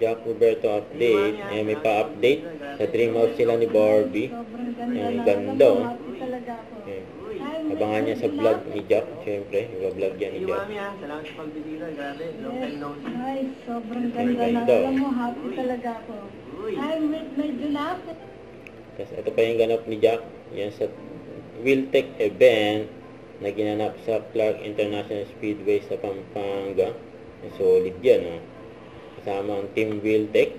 Jack Roberto update. Ayan, may pa-update. Sa dream house sila ni Barbie. Ayan, ganda oh. Ayan. Abangan niya sa vlog ni Jack. Siyempre, iba-vlog yan ni Jack. Salamat sa pagbisita. Grabe. Long time no see. Ay, sobrang ganda na. Alam mo, happy talaga ako. Ay, medyo na ako. Tapos ito pa yung ganap ni Jack. Yan sa Wiltec event na ginanap sa Clark International Speedway sa Pampanga. Solid yan oh. Kasama ang Team Wiltec.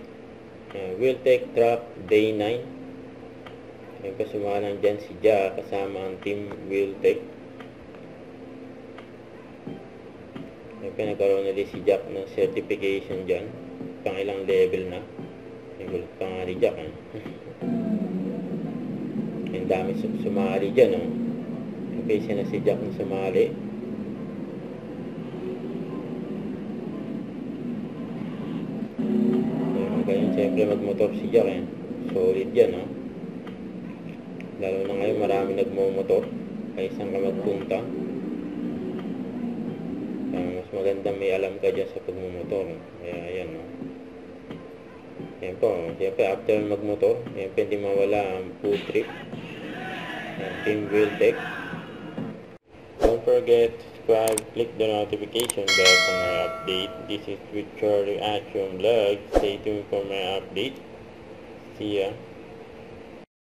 Wiltec Track Day 9. Yung kasumalan dyan si Jack kasama ang Team Wiltec. Pinagkaroon na din si Jack ng certification dyan. Pang ilang level na. Yung pang ni Jack eh. Yung dami sumali dyan oh. Yung na si Jack na sumali. Ganyan siyempre magmotor si Jack eh. Solid yan oh. Lalo na ngayon marami nagmumotor. Kaya saan ka magpunta. Mas maganda may alam ka dyan sa pagmumotor. Kaya yan oh. Yan po. Siyempre after magmotor, siyempre hindi mawala ang food trip. Team Wiltec. Don't forget to subscribe, click the notification bell for my update. This is Richard Reaction Vlog. Stay tuned for my update. See ya.